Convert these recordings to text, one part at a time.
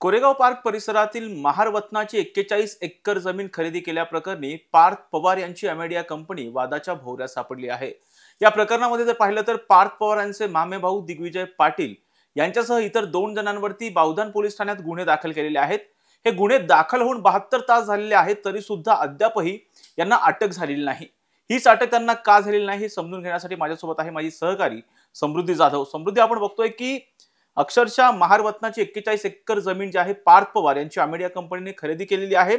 Koregaon park परिसरातील Mahar वतनाची 41 acre जमीन खरेदी केल्याप्रकरणी पार्थ पवार यांची अमेडिया कंपनी वादाच्या भोवऱ्यात सापडली आहे। या प्रकरणामध्ये जर पाहिलं तर पार्थ पवार यांचे मामे भाऊ दिग्विजय पाटील यांच्यासह इतर 2 जणांवरती बावधन पोलीस ठाण्यात गुन्हे दाखल केलेले आहेत। हे गुन्हे दाखल होऊन 72 तास झालेले आहेत, तरी सुद्धा अद्यापही यांना अटक झालेली नाही। हीच अटक त्यांना का झालेली नाही हे समजून घेण्यासाठी माझ्यासोबत आहे माझी सहकारी समृद्धी जाधव। समृद्धी, आपण बघतोय की अक्षरशः महार वतनाची 41 एकर जमीन जी आहे पार्थ पवार यांची अमेडिया कंपनीने खरेदी केलेली आहे।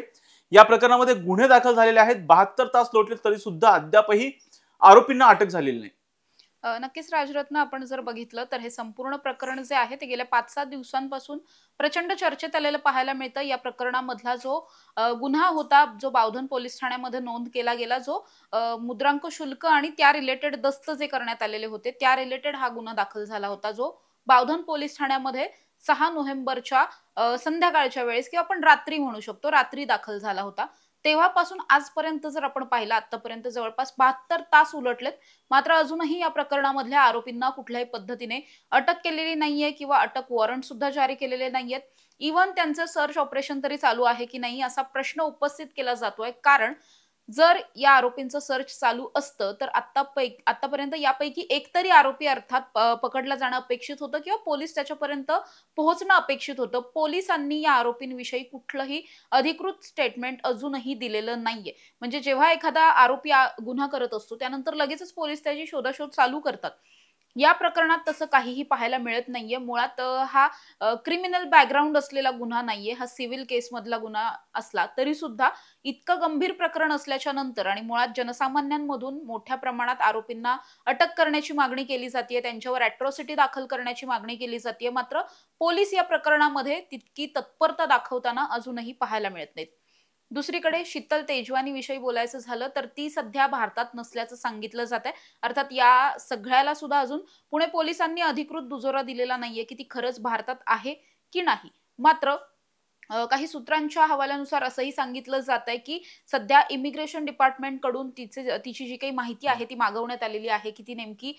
या प्रकरणामध्ये गुन्हे दाखल झालेले आहेत, 72 तास लोटले तरी सुद्धा अद्यापही आरोपींना अटक झालेली नाही। नक्कीच राजरत्न, आपण जर बघितलं तर हे संपूर्ण प्रकरण जे आहे ते गेल्या 5-7 दिवसांपासून प्रचंड चर्चेत आलेलं पाहायला मिळतं। या प्रकरणामधला जो गुन्हा होता, जो बावधन पोलीस ठाण्यामध्ये नोंद केला गेला, जो मुद्रांक शुल्क आणि त्या रिलेटेड दस्त जे करण्यात आलेले होते त्या रिलेटेड हा गुन्हा दाखल झाला होता, जो बावधन पोलीस ठाण्यामध्ये 6 नोव्हेंबरच्या संध्याकाळच्या वेळेस किंवा आपण रात्री म्हणू शकतो, रात्री दाखल झाला होता। तेव्हापासून आजपर्यंत जर आपण पाहिलं, आतापर्यंत जवळपास 72 तास उलटलेत, मात्र अजूनही या प्रकरणामधल्या आरोपींना कुठल्याही पद्धतीने अटक केलेली नाहीये किंवा अटक वॉरंट सुद्धा जारी केलेले नाहीयेत। इव्हन त्यांचं सर्च ऑपरेशन तरी चालू आहे की नाही असा प्रश्न उपस्थित केला जातोय, कारण जर या आरोपींचं सर्च चालू असतं तर आतापर्यंत यापैकी एक तरी आरोपी अर्थात पकडला जाणं अपेक्षित होतं किंवा पोलीस त्याच्यापर्यंत पोहोचणं अपेक्षित होतं। पोलिसांनी या आरोपींविषयी कुठलंही अधिकृत स्टेटमेंट अजूनही दिलेलं नाहीये। म्हणजे जेव्हा एखादा आरोपी गुन्हा करत असतो त्यानंतर लगेचच पोलीस त्याची शोधाशोध चालू करतात। या प्रकरणात तसं काहीही पाहायला मिळत नाहीये। मुळात हा क्रिमिनल बॅकग्राऊंड असलेला गुन्हा नाहीये, हा सिव्हिल केस मधला गुन्हा असला तरी सुद्धा इतकं गंभीर प्रकरण असल्याच्या नंतर आणि मुळात जनसामान्यांमधून मोठ्या प्रमाणात आरोपींना अटक करण्याची मागणी केली जाते, त्यांच्यावर अॅट्रॉसिटी दाखल करण्याची मागणी केली जाते, मात्र पोलीस या प्रकरणामध्ये तितकी तत्परता दाखवताना अजूनही पाहायला मिळत नाहीत। दुसरीकडे शीतल तेजवानी विषयी बोलायचं झालं तर ती सध्या भारतात नसल्याचं सांगितलं जात आहे। अर्थात या सगळ्याला सुद्धा अजून पुणे पोलिसांनी अधिकृत दुजोरा दिलेला नाहीये की ती खरंच भारतात आहे की नाही। मात्र काही सूत्रांच्या हवाल्यानुसार असंही सांगितलं जात आहे की सध्या इमिग्रेशन डिपार्टमेंट कडून तिची जी काही माहिती आहे ती मागवण्यात आलेली आहे की ती नेमकी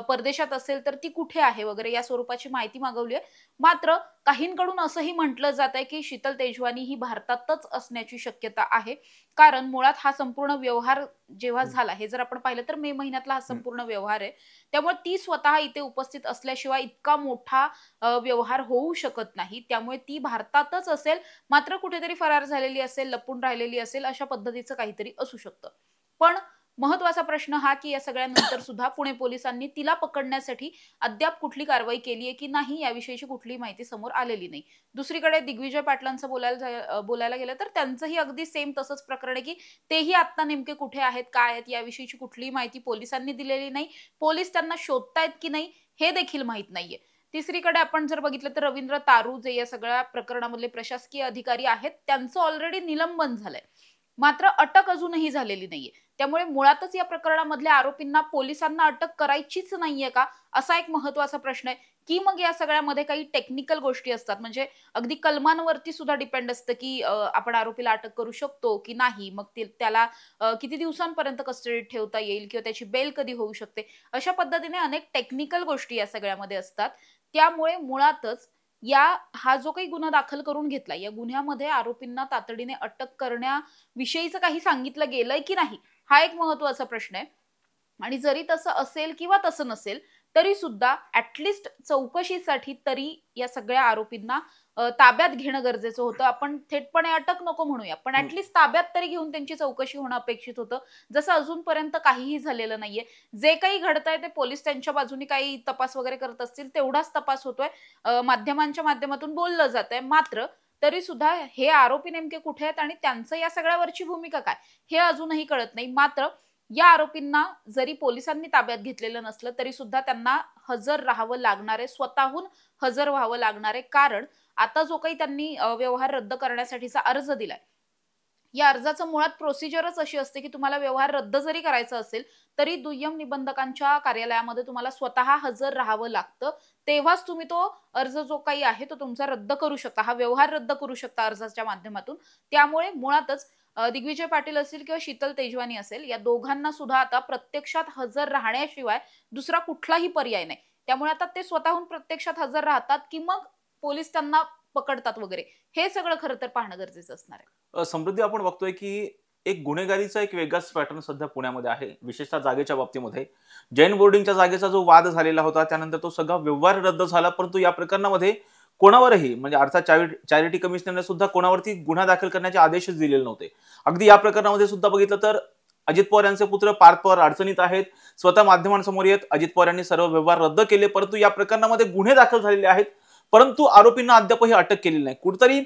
परदेशात असेल तर ती कुठे आहे वगैरे या स्वरूपाची माहिती मागवली आहे। मात्र काहींकडून असंही म्हटलं जात आहे की शीतल तेजवानी ही भारतातच असण्याची शक्यता आहे, कारण मुळात हा संपूर्ण व्यवहार जेव्हा झाला, हे जर आपण पाहिलं तर मे महिन्यातला हा संपूर्ण व्यवहार आहे, त्यामुळे ती स्वतः इथे उपस्थित असल्याशिवाय इतका मोठा व्यवहार होऊ शकत नाही। त्यामुळे ती भारतातच असेल, मात्र कुठेतरी फरार झालेली असेल, लपून राहिलेली असेल, अशा पद्धतीचं काहीतरी असू शकतं। पण महत्वाचा प्रश्न हा की या सगळ्यानंतर सुद्धा पुणे पोलिसांनी तिला पकडण्यासाठी अद्याप कुठली कारवाई केली आहे की नाही याविषयीची कुठलीही माहिती समोर आलेली नाही। दुसरीकडे दिग्विजय पाटलांचं बोलायला गेलं तर त्यांचंही अगदी सेम तसंच प्रकरण आहे की तेही आता नेमके कुठे आहेत, काय आहेत याविषयीची कुठलीही माहिती पोलिसांनी दिलेली नाही। पोलीस त्यांना शोधतायत की नाही हे देखील माहित नाहीये। तिसरीकडे आपण जर बघितलं तर रवींद्र तारू जे या सगळ्या प्रकरणामधले प्रशासकीय अधिकारी आहेत त्यांचं ऑलरेडी निलंबन झालंय, मात्र अटक अजूनही झालेली नाहीये। त्यामुळे मुळातच या प्रकरणामधल्या आरोपींना पोलिसांना अटक करायचीच नाहीये का, असा एक महत्त्वाचा प्रश्न आहे। की मग या सगळ्यामध्ये काही टेक्निकल गोष्टी असतात, म्हणजे अगदी कलमांवरती सुद्धा डिपेंड असतं की आपण आरोपीला अटक करू शकतो की नाही, मग त्याला किती दिवसांपर्यंत कस्टडीत ठेवता येईल किंवा त्याची बेल कधी होऊ शकते, अशा पद्धतीने अनेक टेक्निकल गोष्टी या सगळ्यामध्ये असतात। त्यामुळे मुळातच हा जो काही गुन्हा दाखल करून घेतला, या गुन्ह्यामध्ये आरोपींना तातडीने अटक करण्याविषयीचं काही सांगितलं गेलंय की नाही, हा एक महत्त्वाचा प्रश्न आहे। आणि जरी तसं असेल किंवा तसं नसेल तरी सुद्धा ऍटलिस्ट चौकशीसाठी तरी या सगळ्या आरोपींना ताब्यात घेणं गरजेचं होतं। आपण थेटपणे अटक नको म्हणूया, पण ऍटलिस्ट ताब्यात तरी घेऊन त्यांची चौकशी होणं अपेक्षित होतं, जसं अजूनपर्यंत काहीही झालेलं नाहीये। जे काही घडतंय ते पोलीस त्यांच्या बाजूने काही तपास वगैरे करत असतील तेवढाच तपास होतोय, माध्यमांच्या माध्यमातून बोललं जातंय, मात्र तरी सुद्धा हे आरोपी नेमके कुठे आहेत आणि त्यांचं या सगळ्यावरची भूमिका काय हे अजूनही कळत नाही। मात्र या आरोपींना जरी पोलिसांनी ताब्यात घेतलेलं नसलं तरी सुद्धा त्यांना हजर राहावं लागणार आहे, स्वतःहून हजर व्हावं लागणार आहे, कारण आता जो काही त्यांनी व्यवहार रद्द करण्यासाठीचा अर्ज दिलाय, या अर्जाचं मुळात प्रोसिजरच अशी असते की तुम्हाला व्यवहार रद्द जरी करायचा असेल तरी दुय्यम निबंधकांच्या कार्यालयामध्ये तुम्हाला स्वतः हजर राहावं लागतं, तेव्हाच तुम्ही तो अर्ज जो काही आहे तो तुमचा रद्द करू शकता, हा व्यवहार रद्द करू शकता अर्जाच्या माध्यमातून। त्यामुळे मुळातच दिग्विजय पाटील असेल किंवा शीतल तेजवानी असेल, या दोघांना सुद्धा आता प्रत्यक्षात हजर राहण्याशिवाय दुसरा कुठलाही पर्याय नाही। त्यामुळे आता ते स्वतःहून प्रत्यक्षात हजर राहतात की मग पोलीस त्यांना पकडतात वगैरे, हे सगळं खरं तर पाहणं गरजेचं असणार आहे. समृद्धी, आपण बघतोय की एक गुन्हेगारीचा एक वेगळाच पॅटर्न सध्या पुण्यामध्ये आहे, विशेषतः जागेच्या बाबतीमध्ये. जैन बोर्डिंगच्या जागेचा जो वाद झालेला होता, त्यानंतर तो सगळा व्यवहार रद्द झाला, परंतु या प्रकरणामध्ये कोणावरही, म्हणजे अर्थात चॅरिटी कमिशनरने सुद्धा कोणावरती गुन्हा दाखल करण्याचे आदेशच दिलेले नव्हते. अगदी या प्रकरणामध्ये सुद्धा बघितलं तर अजित पवार यांचे पुत्र पार्थ पवार अडचणीत आहेत. स्वतः माध्यमांसमोर येत अजित पवार यांनी सर्व व्यवहार रद्द केले, परंतु या प्रकरणामध्ये गुन्हे दाखल झालेले आहेत, परंतु आरोपींना अद्यापही अटक केलेली नाही. कुठेतरी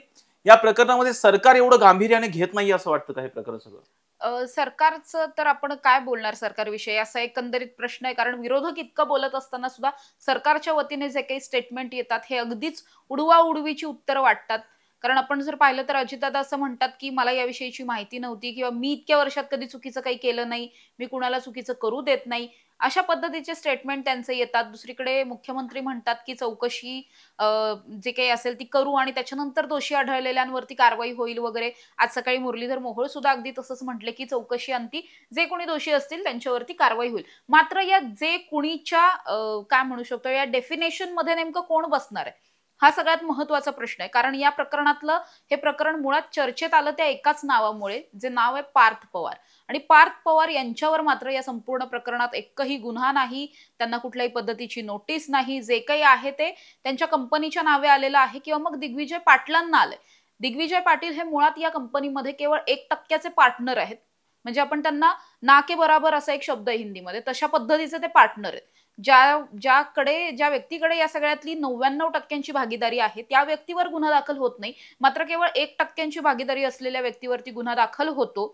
या प्रकरणामध्ये सरकार एवढं गांभीर्याने घेत नाही असं वाटतं का हे प्रकरण सगळं? सरकारचं तर आपण काय बोलणार सरकारविषयी, असा एकंदरीत प्रश्न आहे. कारण विरोधक इतकं बोलत असताना सुद्धा सरकारच्या वतीने जे काही स्टेटमेंट येतात हे अगदीच उडवाउडवीची उत्तरं वाटतात. कारण आपण जर पाहिलं तर अजितदादा असं म्हणतात की मला याविषयीची माहिती नव्हती, किंवा मी इतक्या वर्षात कधी चुकीचं काही केलं नाही, मी कुणाला चुकीचं करू देत नाही, अशा पद्धतीचे स्टेटमेंट त्यांचे येतात. दुसरीकडे मुख्यमंत्री म्हणतात की चौकशी जे काही असेल ती करू आणि त्याच्यानंतर दोषी आढळलेल्यांवरती कारवाई होईल वगैरे. आज सकाळी मुरलीधर मोहोळ सुद्धा अगदी तसंच म्हटले की चौकशी अंती जे कोणी दोषी असतील त्यांच्यावरती कारवाई होईल. मात्र या जे कुणीच्या काय म्हणू शकतो, या डेफिनेशन मध्ये नेमकं कोण बसणार आहे, हा सगळ्यात महत्वाचा प्रश्न आहे. कारण या प्रकरणातलं हे प्रकरण मुळात चर्चेत आलं त्या एकाच नावामुळे, जे नाव आहे पार्थ पवार. आणि पार्थ पवार यांच्यावर मात्र या संपूर्ण प्रकरणात एकही गुन्हा नाही, त्यांना कुठल्याही पद्धतीची नोटीस नाही. जे काही आहे ते त्यांच्या कंपनीच्या नावे आलेलं आहे, किंवा मग दिग्विजय पाटलांना आलंय. दिग्विजय पाटील हे मुळात या कंपनीमध्ये केवळ 1% पार्टनर आहेत. म्हणजे आपण त्यांना ना के बराबर असा एक शब्द आहे हिंदीमध्ये, तशा पद्धतीचे ते पार्टनर आहेत. ज्या व्यक्तीकडे या सगळ्यातली 99% भागीदारी आहे, त्या व्यक्तीवर गुन्हा दाखल होत नाही. मात्र केवळ 1% भागीदारी असलेल्या व्यक्तीवरती गुन्हा दाखल होतो.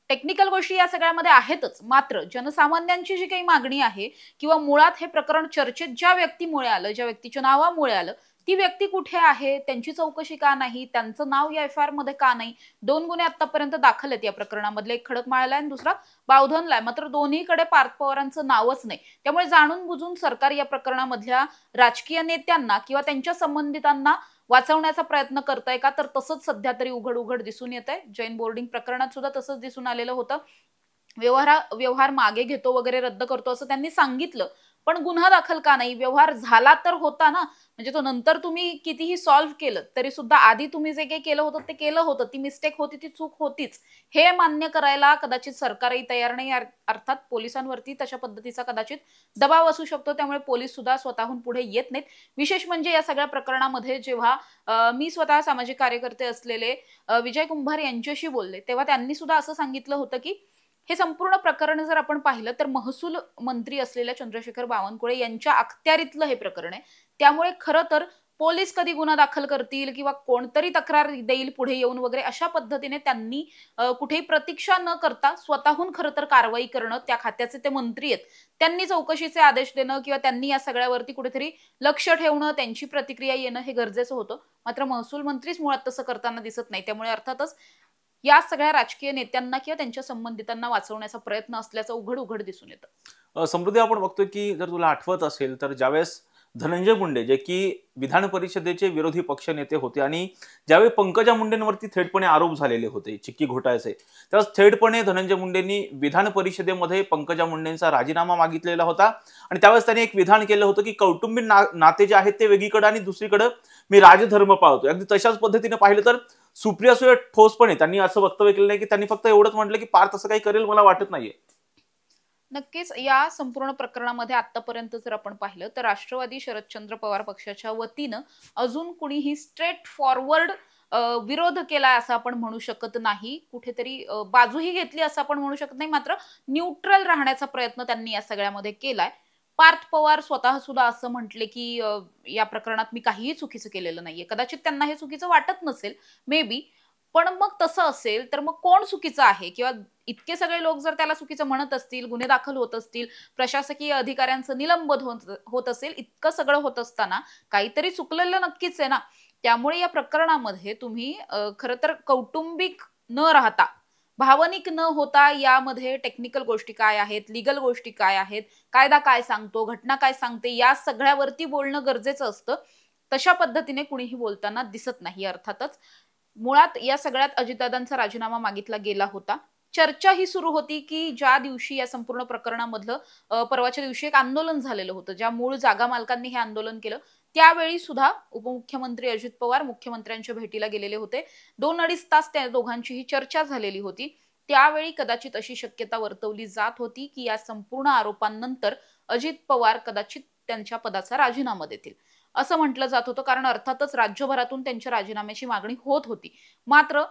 टेक्निकल गोष्टी या सगळ्यामध्ये आहेतच, मात्र जनसामान्यांची जी काही मागणी आहे, किंवा मुळात हे प्रकरण चर्चेत ज्या व्यक्तीमुळे आलं, ज्या व्यक्तीच्या नावामुळे आलं, ती व्यक्ती कुठे आहे, त्यांची चौकशी का नाही, त्यांचं नाव या एफ आय आर मध्ये का नाही. 2 गुन्हे आतापर्यंत दाखल आहेत या प्रकरणामधले, एक खडकमाळला आणि दुसरा बावधनला आहे. मात्र दोन्हीकडे पार्थ पवारांचं नावच नाही. त्यामुळे जाणून बुजून सरकार या प्रकरणामधल्या राजकीय नेत्यांना किंवा त्यांच्या संबंधितांना वाचवण्याचा प्रयत्न करताय का, तर तसंच सध्या तरी उघड उघड दिसून येत आहे. जैन बोर्डिंग प्रकरणात सुद्धा तसंच दिसून आलेलं होतं. व्यवहार मागे घेतो वगैरे, रद्द करतो असं त्यांनी सांगितलं, पण गुन्हा दाखल का नाही. व्यवहार झाला तर होता ना, म्हणजे तो नंतर तुम्ही कितीही सॉल्व्ह केलं तरी सुद्धा आधी तुम्ही जे काही केलं होतं ते केलं होतं, ती मिस्टेक होती, ती चूक होतीच, हे मान्य करायला कदाचित सरकारही तयार नाही. अर्थात पोलिसांवरती तशा पद्धतीचा कदाचित दबाव असू शकतो, त्यामुळे पोलीस सुद्धा स्वतःहून पुढे येत नाहीत. विशेष म्हणजे या सगळ्या प्रकरणामध्ये जेव्हा मी स्वतः सामाजिक कार्यकर्ते असलेले विजय कुंभार यांच्याशी बोलले, तेव्हा त्यांनी सुद्धा असं सांगितलं होतं की हे संपूर्ण प्रकरण जर आपण पाहिलं तर महसूल मंत्री असलेल्या चंद्रशेखर बावनकुळे यांच्या अखत्यारीतलं हे प्रकरण आहे. त्यामुळे खरं तर पोलीस कधी गुन्हा दाखल करतील किंवा कोणतरी तक्रार देईल पुढे येऊन वगैरे, अशा पद्धतीने त्यांनी कुठेही प्रतीक्षा न करता स्वतःहून खरं तर कारवाई करणं, त्या खात्याचे ते मंत्री आहेत, त्यांनी चौकशीचे आदेश देणं किंवा त्यांनी या सगळ्यावरती कुठेतरी लक्ष ठेवणं, त्यांची प्रतिक्रिया येणं हे गरजेचं होतं. मात्र महसूल मंत्रीच मुळात तसं करताना दिसत नाही. त्यामुळे अर्थातच या सगळ्या राजकीय नेत्यांना किंवा त्यांच्या संबंधितांना वाचवण्याचा प्रयत्न असल्याचं उघड उघड दिसून येतं. समृद्धी, आपण बघतोय की जर तुला आठवत असेल तर ज्यावेळेस धनंजय मुंडे, जे की विधान परिषदेचे विरोधी पक्ष नेते होते, आणि ज्यावेळी पंकजा मुंडेंवरती थेटपणे आरोप झालेले होते चिक्की घोटाळ्याचे, त्यावेळेस थेटपणे धनंजय मुंडेंनी विधान परिषदेमध्ये पंकजा मुंडेंचा राजीनामा मागितलेला होता. आणि त्यावेळेस त्यांनी एक विधान केलं होतं की कौटुंबिक नाते जे आहेत ते वेगळीकडे आणि दुसरीकडे मी राजधर्म पाळतोय. अगदी तशाच पद्धतीने पाहिलं तर सुप्रिया सुळे ठोसपणे त्यांनी असं वक्तव्य केलं नाही, की त्यांनी फक्त एवढंच म्हटलं की पार्थ असं काही करेल मला वाटत नाहीये. नक्कीच या संपूर्ण प्रकरणामध्ये आतापर्यंत जर आपण पाहिलं तर राष्ट्रवादी शरदचंद्र पवार पक्षाच्या वतीनं अजून कुणीही स्ट्रेट फॉरवर्ड विरोध केलाय असं आपण म्हणू शकत नाही. कुठेतरी बाजूही घेतली असं आपण म्हणू शकत नाही. मात्र न्यूट्रल राहण्याचा प्रयत्न त्यांनी या सगळ्यामध्ये केलाय. पार्थ पवार स्वतः सुद्धा असं म्हटले की या प्रकरणात मी काहीही चुकीचं केलेलं नाहीये. कदाचित त्यांना हे चुकीचं वाटत नसेल, मे बी. पण मग तसं असेल तर मग कोण चुकीचं आहे, किंवा इतके सगळे लोक जर त्याला चुकीचं म्हणत असतील, गुन्हे दाखल होत असतील, प्रशासकीय अधिकाऱ्यांचं निलंबन होत असेल, इतकं सगळं होत असताना काहीतरी चुकलेलं नक्कीच आहे ना. त्यामुळे या प्रकरणामध्ये तुम्ही खरं तर कौटुंबिक न राहता, भावनिक न होता, यामध्ये टेक्निकल गोष्टी काय आहेत, लीगल गोष्टी काय आहेत, कायदा काय सांगतो, घटना काय सांगते, या सगळ्यावरती बोलणं गरजेचं असतं. तशा पद्धतीने कुणीही बोलताना दिसत नाही. अर्थातच मुळात या सगळ्यात अजितदादांचा राजीनामा मागितला गेला होता. चर्चा ही सुरू होती की ज्या दिवशी या संपूर्ण प्रकरणामधलं परवाच्या दिवशी एक आंदोलन झालेलं होतं, ज्या मूळ जागा मालकांनी हे आंदोलन केलं, त्यावेळी सुद्धा उपमुख्यमंत्री अजित पवार मुख्यमंत्र्यांच्या भेटीला गेलेले होते. 2-2.5 तास त्या दोघांचीही चर्चा झालेली होती. त्यावेळी कदाचित अशी शक्यता वर्तवली जात होती की या संपूर्ण आरोपांनंतर अजित पवार कदाचित त्यांच्या पदाचा राजीनामा देतील असं म्हटलं जात होतं. कारण अर्थातच राज्यभरातून त्यांच्या राजीनाम्याची मागणी होत होती. मात्र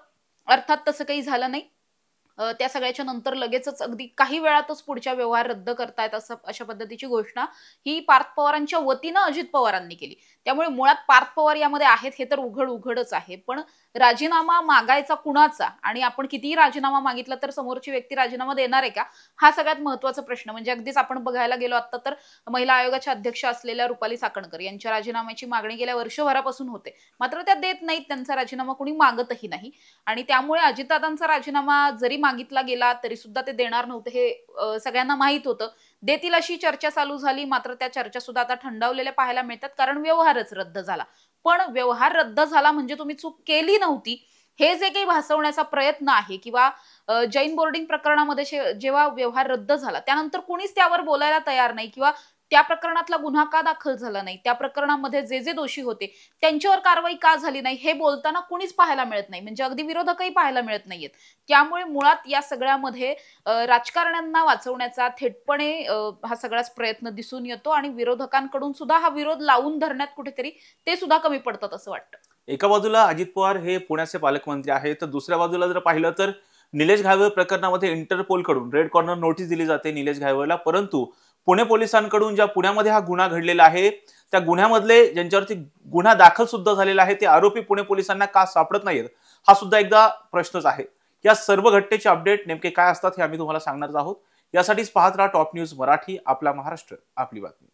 अर्थात तसं काही झालं नाही. त्या सगळ्याच्या नंतर लगेचच अगदी काही वेळातच पुढच्या व्यवहार रद्द करतायत असं अशा पद्धतीची घोषणा ही पार्थ पवारांच्या वतीनं अजित पवारांनी केली. त्यामुळे मुळात पार्थ पवार यामध्ये आहेत हे तर उघडच आहे. पण राजीनामा मागायचा कुणाचा आणि आपण कितीही राजीनामा मागितला तर समोरची व्यक्ती राजीनामा देणार आहे का, हा सगळ्यात महत्त्वाचा प्रश्न. म्हणजे अगदीच आपण बघायला गेलो आता तर महिला आयोगाच्या अध्यक्ष असलेल्या रुपाली चाकणकर यांच्या राजीनाम्याची मागणी गेल्या वर्षभरापासून होते. मात्र त्या देत नाहीत, त्यांचा राजीनामा कोणी मागतही नाही. आणि त्यामुळे अजितदादांचा राजीनामा जरी मागितला गेला तरी सुद्धा ते देणार नव्हते हे सगळ्यांना माहित होतं. देतील अशी चर्चा चालू झाली. मात्र त्या चर्चा सुद्धा आता थंडावलेल्या पाहायला मिळतात कारण व्यवहारच रद्द झाला. पण व्यवहार रद्द झाला म्हणजे तुम्ही चूक केली नव्हती हे जे काही भासवण्याचा प्रयत्न आहे किंवा जैन बोर्डिंग प्रकरणामध्ये जेव्हा व्यवहार रद्द झाला त्यानंतर कुणीच त्यावर बोलायला तयार नाही किंवा त्या प्रकरणातला गुन्हा का दाखल झाला नाही, त्या प्रकरणामध्ये जे दोषी होते त्यांच्यावर कारवाई का झाली नाही हे बोलताना कुणीच पाहायला मिळत नाही. म्हणजे अगदी विरोधकही पाहायला मिळत नाहीयेत. त्यामुळे मुळात या सगळ्यामध्ये राजकारण्यांना वाचवण्याचा थेटपणे हा सगळाच प्रयत्न दिसून येतो आणि विरोधकांकडून सुद्धा हा विरोध लावून धरण्यात कुठेतरी ते सुद्धा कमी पडतात असं वाटतं. एका बाजूला अजित पवार हे पुण्याचे पालकमंत्री आहेत तर दुसऱ्या बाजूला जर पाहिलं तर निलेश घायवळ प्रकरणामध्ये इंटरपोलकडून रेड कॉर्नर नोटीस दिली जाते निलेश घायवळला. परंतु पुणे पोलिसांकडून ज्या पुण्यामध्ये हा गुन्हा घडलेला आहे त्या गुन्ह्यामधले ज्यांच्यावरती गुन्हा दाखल सुद्धा झालेला आहे ते आरोपी पुणे पोलिसांना का सापडत नाहीत हा सुद्धा एकदा प्रश्नच आहे. या सर्व घटनेचे अपडेट नेमके काय असतात हे आम्ही तुम्हाला सांगणार आहोत. यासाठीच पाहत राहा टॉप न्यूज मराठी. आपला महाराष्ट्र आपली बातमी.